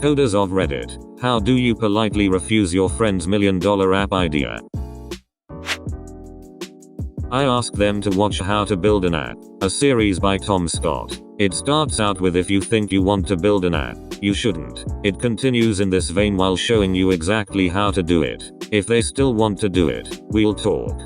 Coders of Reddit, how do you politely refuse your friend's $1 million app idea? I ask them to watch How to Build an App, a series by Tom Scott. It starts out with if you think you want to build an app, you shouldn't. It continues in this vein while showing you exactly how to do it. If they still want to do it, we'll talk.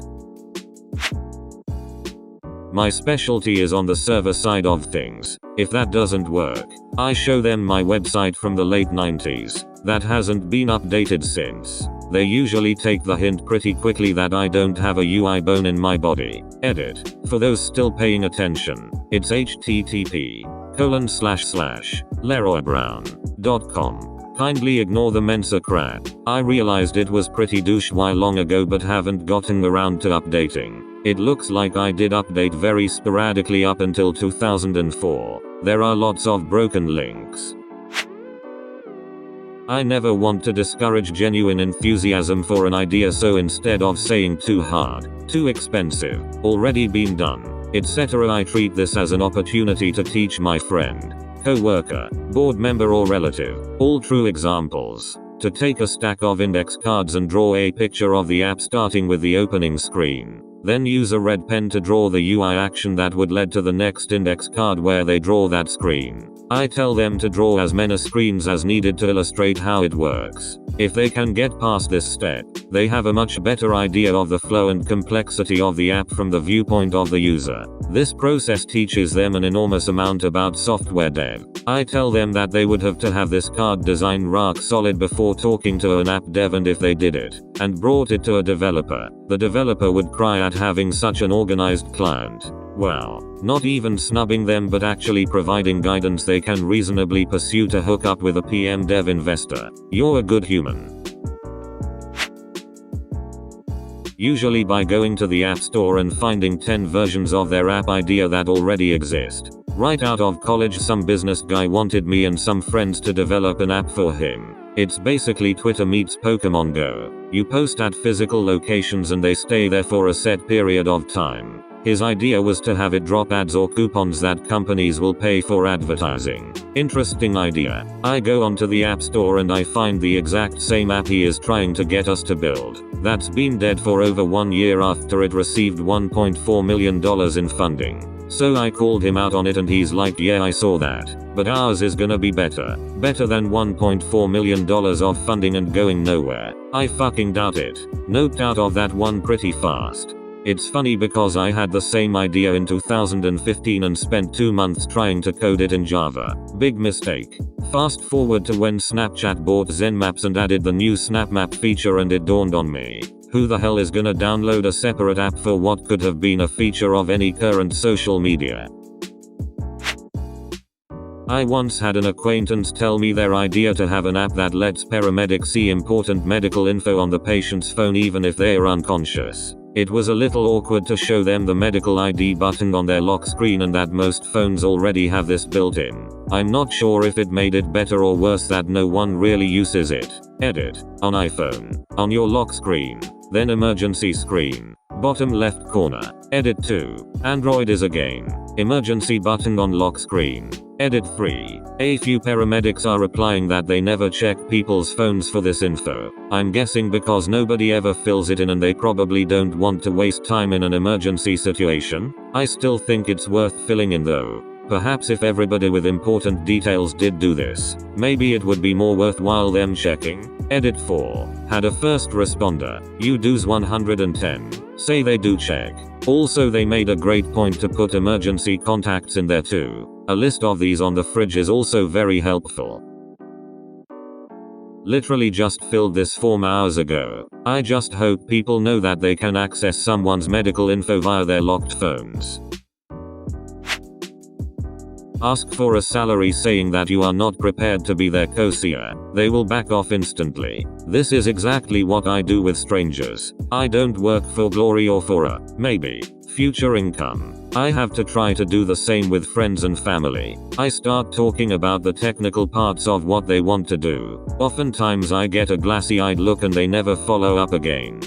My specialty is on the server side of things. If that doesn't work, I show them my website from the late 90s. That hasn't been updated since. They usually take the hint pretty quickly that I don't have a UI bone in my body. Edit. For those still paying attention, it's http://leroybrown.com. Kindly ignore the Mensa crap. I realized it was pretty douche while long ago but haven't gotten around to updating. It looks like I did update very sporadically up until 2004. There are lots of broken links. I never want to discourage genuine enthusiasm for an idea, so instead of saying too hard, too expensive, already been done, etc., I treat this as an opportunity to teach my friend, co-worker, board member or relative, all true examples, to take a stack of index cards and draw a picture of the app starting with the opening screen. Then use a red pen to draw the UI action that would lead to the next index card where they draw that screen. I tell them to draw as many screens as needed to illustrate how it works. If they can get past this step, they have a much better idea of the flow and complexity of the app from the viewpoint of the user. This process teaches them an enormous amount about software dev. I tell them that they would have to have this card design rock solid before talking to an app dev, and if they did it, and brought it to a developer, the developer would cry at having such an organized client. Well, not even snubbing them but actually providing guidance they can reasonably pursue to hook up with a PM dev investor. You're a good human. Usually by going to the App Store and finding 10 versions of their app idea that already exist. Right out of college, some business guy wanted me and some friends to develop an app for him. It's basically Twitter meets Pokemon Go. You post at physical locations and they stay there for a set period of time. His idea was to have it drop ads or coupons that companies will pay for advertising. Interesting idea. I go onto the App Store and I find the exact same app he is trying to get us to build. That's been dead for over 1 year after it received $1.4 million in funding. So I called him out on it and he's like, yeah, I saw that, but ours is gonna be better. Better than $1.4 million of funding and going nowhere. I fucking doubt it. Noped out of that one pretty fast. It's funny because I had the same idea in 2015 and spent 2 months trying to code it in Java. Big mistake. Fast forward to when Snapchat bought Zen Maps and added the new Snap Map feature, and it dawned on me. Who the hell is gonna download a separate app for what could have been a feature of any current social media? I once had an acquaintance tell me their idea to have an app that lets paramedics see important medical info on the patient's phone even if they are unconscious. It was a little awkward to show them the medical ID button on their lock screen and that most phones already have this built in. I'm not sure if it made it better or worse that no one really uses it. Edit. On iPhone. On your lock screen. Then emergency screen. Bottom left corner. Edit 2. Android is again. Emergency button on lock screen. Edit 3. A few paramedics are replying that they never check people's phones for this info. I'm guessing because nobody ever fills it in and they probably don't want to waste time in an emergency situation. I still think it's worth filling in though. Perhaps if everybody with important details did do this, maybe it would be more worthwhile them checking. Edit 4. Had a first responder. UDOs 110. Say they do check. Also, they made a great point to put emergency contacts in there too. A list of these on the fridge is also very helpful. Literally just filled this form hours ago. I just hope people know that they can access someone's medical info via their locked phones. Ask for a salary saying that you are not prepared to be their co-seer. They will back off instantly. This is exactly what I do with strangers. I don't work for glory or for a, maybe, future income. I have to try to do the same with friends and family. I start talking about the technical parts of what they want to do. Oftentimes I get a glassy-eyed look and they never follow up again.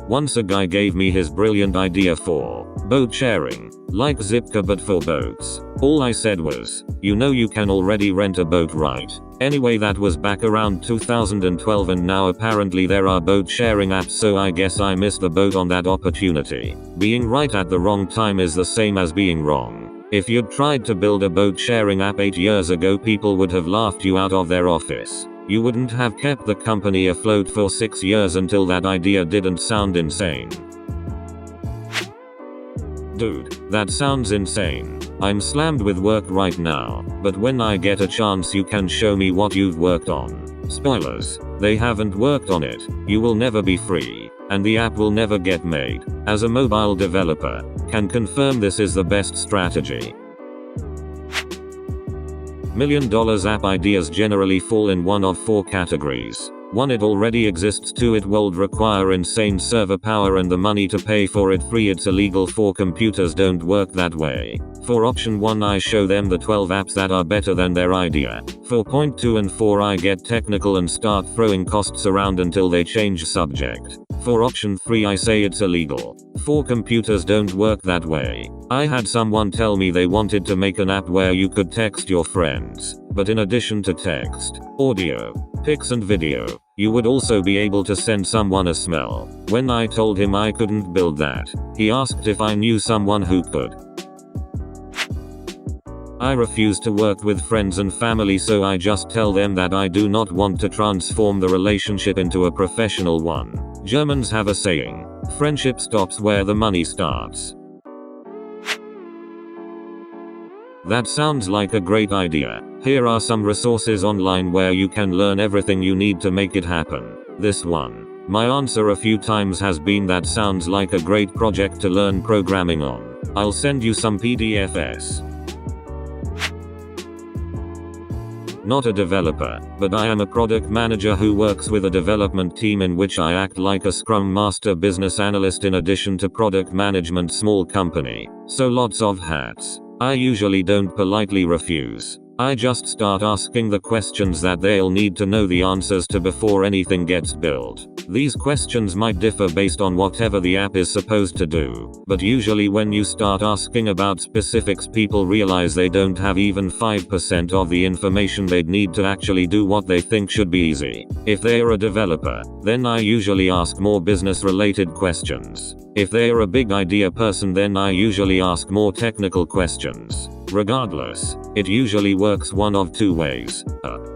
Once a guy gave me his brilliant idea for boat sharing. Like Zipcar but for boats. All I said was, you know you can already rent a boat, right? Anyway, that was back around 2012 and now apparently there are boat sharing apps, so I guess I missed the boat on that opportunity. Being right at the wrong time is the same as being wrong. If you'd tried to build a boat sharing app 8 years ago, people would have laughed you out of their office. You wouldn't have kept the company afloat for 6 years until that idea didn't sound insane. Dude, that sounds insane. I'm slammed with work right now, but when I get a chance you can show me what you've worked on. Spoilers, they haven't worked on it. You will never be free, and the app will never get made. As a mobile developer, can confirm this is the best strategy. $1 million app ideas generally fall in one of 4 categories. 1. It already exists. 2. It would require insane server power and the money to pay for it. 3. It's illegal. 4. Computers don't work that way. For option 1, I show them the 12 apps that are better than their idea. For point 2 and 4, I get technical and start throwing costs around until they change subject. For option 3, I say it's illegal. 4. Computers don't work that way. I had someone tell me they wanted to make an app where you could text your friends, but in addition to text, audio, pics and video, you would also be able to send someone a smell. When I told him I couldn't build that, he asked if I knew someone who could. I refuse to work with friends and family, so I just tell them that I do not want to transform the relationship into a professional one. Germans have a saying, friendship stops where the money starts. That sounds like a great idea. Here are some resources online where you can learn everything you need to make it happen. This one. My answer a few times has been that sounds like a great project to learn programming on. I'll send you some PDFs. Not a developer, but I am a product manager who works with a development team in which I act like a Scrum Master, business analyst in addition to product management. Small company, so lots of hats. I usually don't politely refuse. I just start asking the questions that they'll need to know the answers to before anything gets built. These questions might differ based on whatever the app is supposed to do, but usually when you start asking about specifics, people realize they don't have even 5% of the information they'd need to actually do what they think should be easy. If they are a developer, then I usually ask more business related questions. If they are a big idea person, then I usually ask more technical questions. Regardless, it usually works one of 2 ways.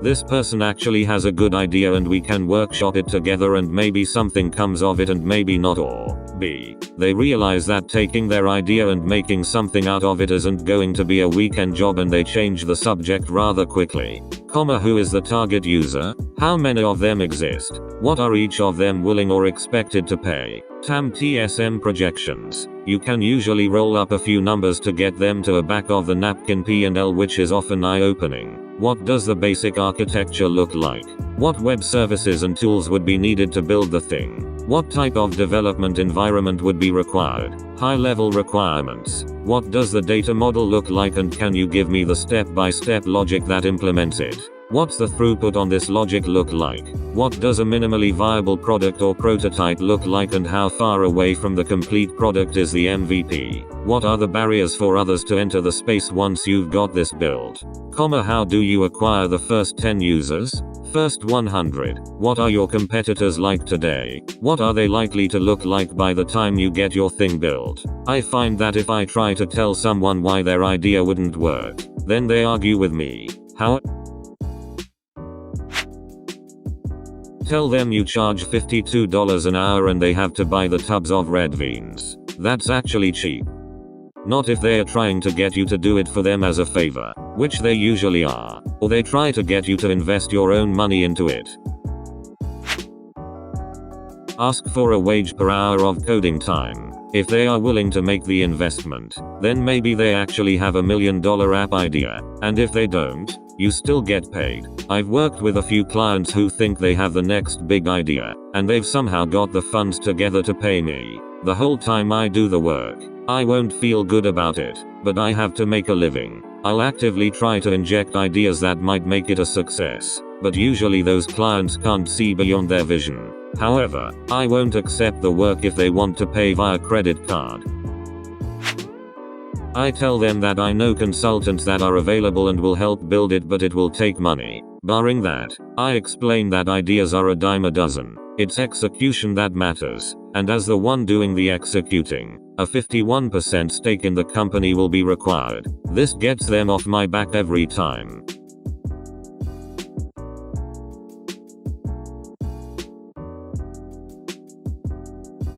This person actually has a good idea and we can workshop it together and maybe something comes of it and maybe not. Or B, they realize that taking their idea and making something out of it isn't going to be a weekend job and they change the subject rather quickly. Who is the target user? How many of them exist? What are each of them willing or expected to pay? TAM/TSM projections. You can usually roll up a few numbers to get them to a back of the napkin P&L, which is often eye-opening. What does the basic architecture look like? What web services and tools would be needed to build the thing? What type of development environment would be required? High-level requirements. What does the data model look like and can you give me the step-by-step logic that implements it? What's the throughput on this logic look like? What does a minimally viable product or prototype look like and how far away from the complete product is the MVP? What are the barriers for others to enter the space once you've got this built? How do you acquire the first 10 users? First 100. What are your competitors like today? What are they likely to look like by the time you get your thing built? I find that if I try to tell someone why their idea wouldn't work, then they argue with me. How? Tell them you charge $52 an hour and they have to buy the tubs of red beans. That's actually cheap. Not if they are trying to get you to do it for them as a favor, which they usually are, or they try to get you to invest your own money into it. Ask for a wage per hour of coding time. If they are willing to make the investment, then maybe they actually have $1 million app idea, and if they don't, you still get paid. I've worked with a few clients who think they have the next big idea, and they've somehow got the funds together to pay me. The whole time I do the work, I won't feel good about it, but I have to make a living. I'll actively try to inject ideas that might make it a success, but usually those clients can't see beyond their vision. However, I won't accept the work if they want to pay via credit card. I tell them that I know consultants that are available and will help build it, but it will take money. Barring that, I explain that ideas are a dime a dozen. It's execution that matters, and as the one doing the executing, a 51% stake in the company will be required. This gets them off my back every time.